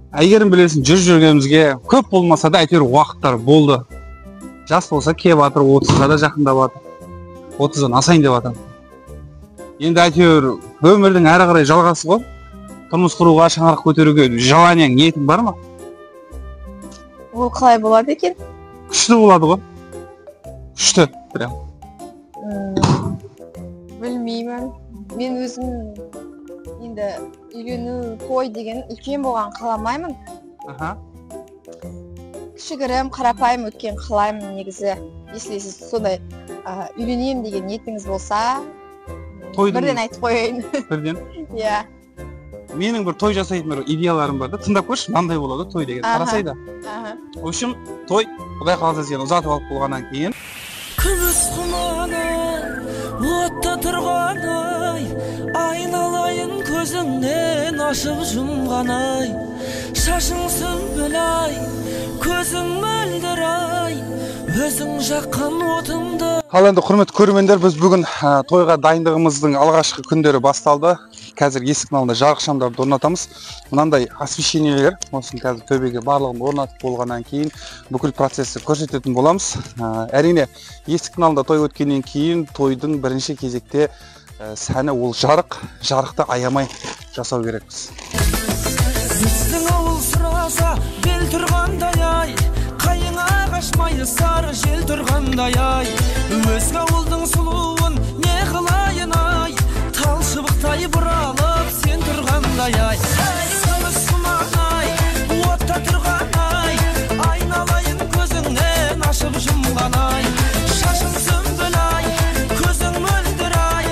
Әйгерім білесің, жүргенімізге көп болмаса да әйтеуір уақыттар болды. Жас болса кеп жатыр, 30-ға да жақындап жатыр. 30-дан асайын деп жатыр. Енді әйтеуір өмірдің әрі қарай жалғасы ғой. Тұрмыс құруға, шаңырақ көтеруге желаниең, ниетің бар ма? Ол қалай болады екен? Күшті болады ғой. Күшті, прям. Білмеймін. Мен өзім енді үйлену, той деген үлкен болған қаламаймын. Кішігірім, қарапайым өткен қалаймын негізі. Если сіз сондай үйленем деген ниетіңіз болса, бірден айтып қойайын. Бірден? Иә. Менің бір той жасайтын бір идеяларым бар да, тыңдап көрші, мынандай болады той деген. Қарасай да. В общем, той, Құдай қаласа сені ұзатып алып болғаннан кейін. Күміс құманы, отта тұрғаны-ай, айналайын көзіңнен ашып жұмғаны-ай, шашың сүмбіл-ай, көзің мөлдір-ай, өзің жаққан отыңды. Ал енді құрметті көрермендер, біз бүгін тойға дайындығымыздың алғашқы күндері басталды. Қазір есіктің алдында жарық шамдарды орнатамыз. Мынандай освещениелер, осыны қазір төбеге барлығын орнатып болғаннан кейін бүкіл процесті көрсететін боламыз. Әрине, есіктің алдында той өткеннен кейін тойдың бірінші кезекте сәні ол жарық, жарықты аямай жасау керекпіз. Біздің ауыл сұраса бел тұрғандай-ай, қайыңа қашмай сары жел тұрғандай-ай, өзге ауылдың сұлуын не қылайын-ай, тал шыбықтай бұралып сен тұрғандай-ай. Күміс құман-ай, отта тұрған-ай, айналайын көзіңнен ашып жұмған-ай, шашың сүмбіл-ай, көзің мөлдір-ай,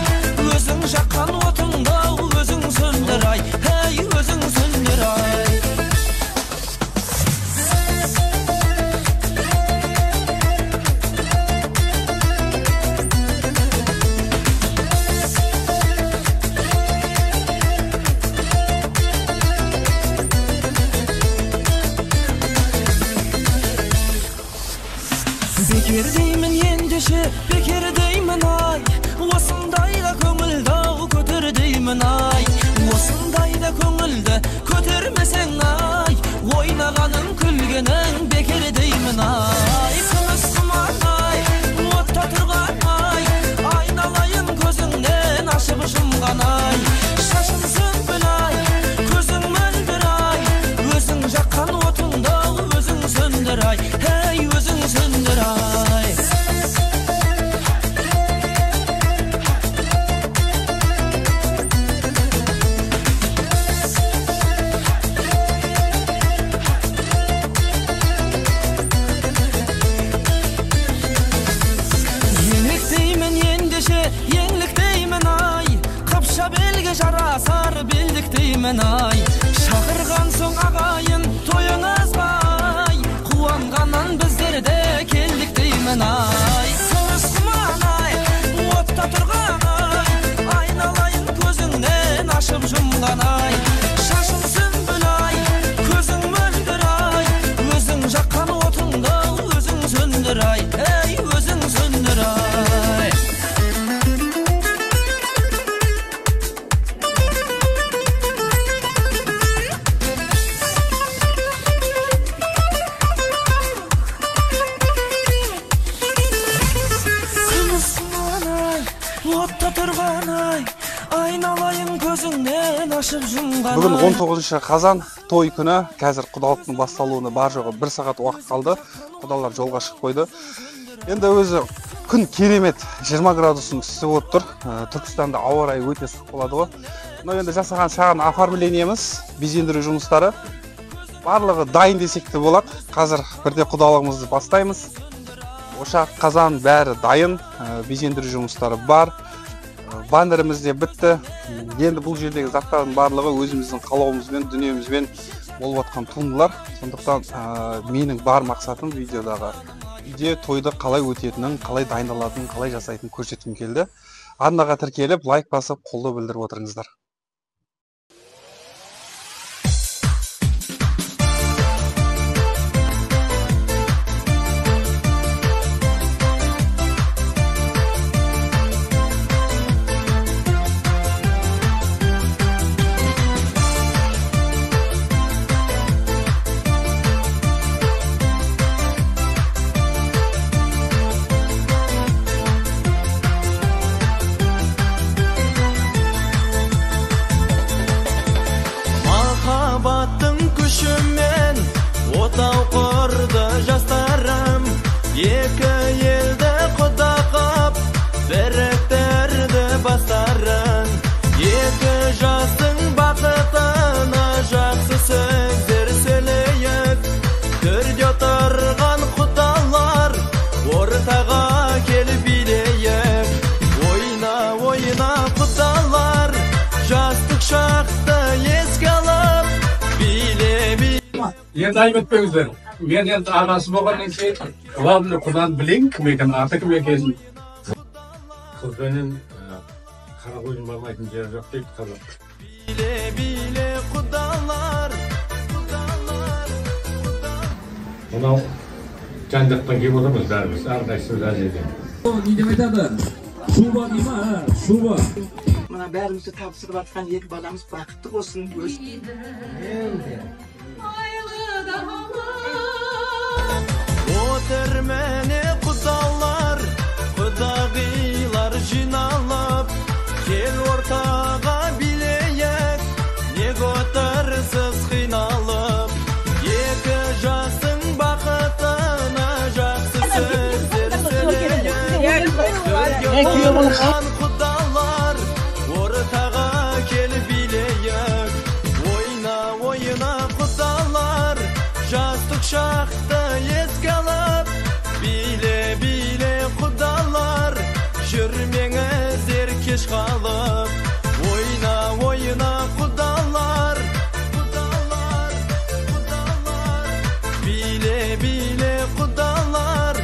өзің жаққан отыңды өзің сөндір-ай, өзің сөндір-ай. Бекер деймін ендеше, бекер деймін ай, осындайда көңілді көтер деймін ай, осындайда көңілді көтермесең ай, ойнағаның күлгенің бекер деймін ай. Күміс құман ай, отта тұрған ай, айналайын көзіңнен ашып жұмған ай, шашың сүмбіл ай, көзің мөлдір ай, өзің жаққан отыңды өзің сөндір ай, өзің сөндір ай. Еңліктеймін ендеше, еңліктеймін ай, қыпша белге жарасар белдіктеймін ай, шақырған соң ағайын тойыңыз бай, қуанғаннан біздерде келдік деймін ай. Күміс құман ай, отта тұрған ай, айналайын көзіңнен ашып жұмған ай, шашың сүмбіл ай, көзің мөлдір ай, өзің жаққан отыңды өзің сөндір ай, өзің сөндір ай. Отта тұрған ай, айналайын көзіңнен ашып жұмған ай. Бүгін 19 қазан той күні, қазір құдалықтың басталуына бар жоғы 1 сағат уақыт қалды. Құдалар жолға шығып қойды. Енді өзі күн керемет, 20 градустың үстінде болып тұр. Түркістанда ауа райы өте ыстық болады ғой. Мына енді жасаған шағын оформлениеміз, безендіру жұмыстары барлығы дайын десек те болады. Қазір бірде құдалығымызды бастаймыз. Ошақ, қазан бәрі дайын, безендіру жұмыстары бар. Баннеріміз де бітті. Енді бұл жердегі заттардың барлығы өзіміздің қалауымызбен, дүниемізбен болып жатқан туындылар. Сондықтан менің бар мақсатым видеодағы үйде тойды қалай өтетінін, қалай дайындалатынын, қалай жасайтынын көрсеткім келді. Арнаға тіркеліп, лайк басып, қолдау білдіріп отырыңыздар. Енді айып етпеңіздер. Мен енді анасы болғаннан кейін главный құдан білейін кім екен, аты кім екенін. Қызбенен қара қойдың бармайтын жері жоқ дейді қазақ. Биле құдалар, Мынау жан-жақтан келіп отырмыз бәріміз, әрқайсымыз әр жерден. Не деп айтады? Шуба дей ма? Шуба. Мына бәрімізді табыстырып жатқан екі баламыз бақытты болсын. отыр мәне құдалар, құдағилар жиналып, кел ортаға билейік, неге отырсыз қиналып, екі жасың бақытына жақсы сөздер сөйлейік, төрге болған құдалар, ортаға кел билейік, ойна құдалар, жастық шақты еске алып, биле құдалар, жүрмеңіздер кеш қалып, ойна құдалар, биле құдалар,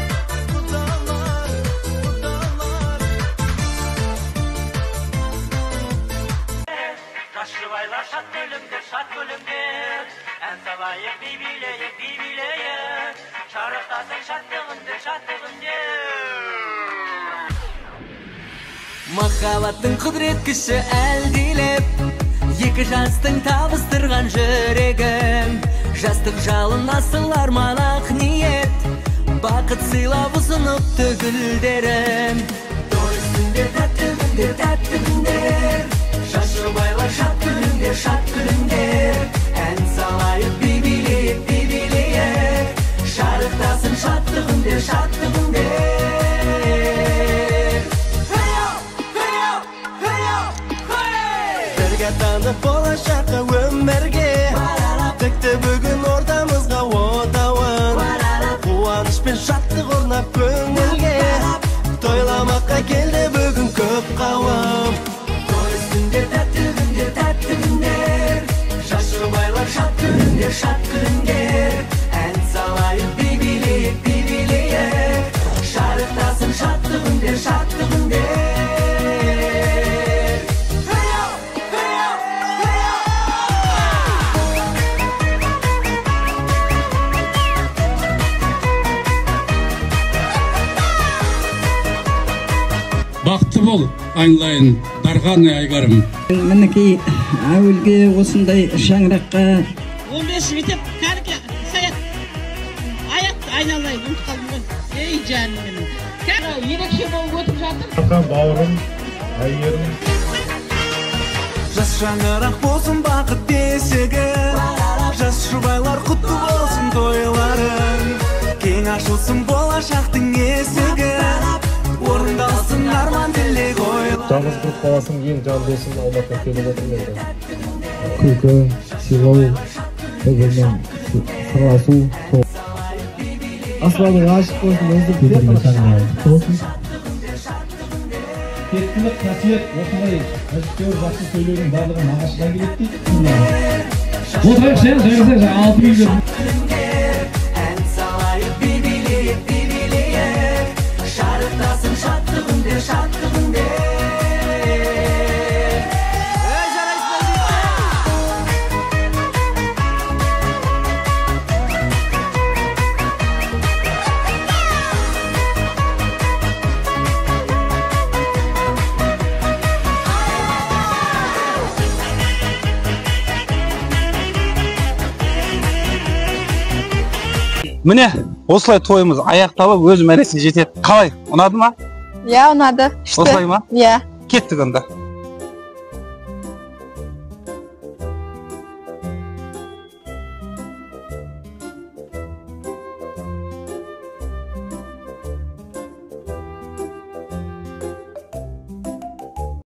Taşlıbaylar şat bölümdür, en salayık bir bileyik, şarıktasın şattığındır. Махаббаттың құдірет күші әлдилеп, екі жастың табыстырған жүрегін, жастық жалын асыл арман ақ ниет, бақыт сыйлап ұсыныпты гүлдерін. Той үстінде тәтті күндер, Шашыбайлар шат күліңдер, ән салайық би билейік, шарықтасын шаттығыңдер. Бірге танып болашаққа өмірге, тікті бүгін ортамызға отауын, қуаныш пен шаттық орнап көңілге, тойламаққа келді бүгін көп қауым. Той үстінде тәтті күндер, Шашыбайлар шат күліңдер, ән салайық би билейік, шарықтасын шаттығыңдер. Бақытты бол, айналайын, дархан айгарым. Мінекей әуелге осындай шаңыраққа 15 мектеп кәрке саят аяқ айналайын ұмытып қалдым ғой. Ей жаным менің. Ерекше болып өтіп жатыр. Бауырым, әйгерім. Жас шаңырақ болсын бақыт бесігі, жас жұбайлар құтты болсын тойларың, кең ашылсын болашақтың есігі, орындалсын арман тілек ойлар. Жалғыз тұрып қаласың, ең жан досың Алматыға келіп отырмайды. күлкі, сыйлау, бір-бірінен сырласу. Аспанның ғашық болсын, өзі бір-біріне таңдайын болсын. Тектілік қасиет осындай әжіптеуір жақсы сөйлеудің барлығы нағашыдан келеді дейді. Отырайық сен, жайғызайық, 6 үйлер. Ән салайық би билейік, шарықтасын шаттығыңдер. Міне, осылай тойымыз аяқталып, өз мәресіне жетеді. Қалай, ұнады ма? Иә, ұнады. Осылай ма? Иә. Кеттік онда.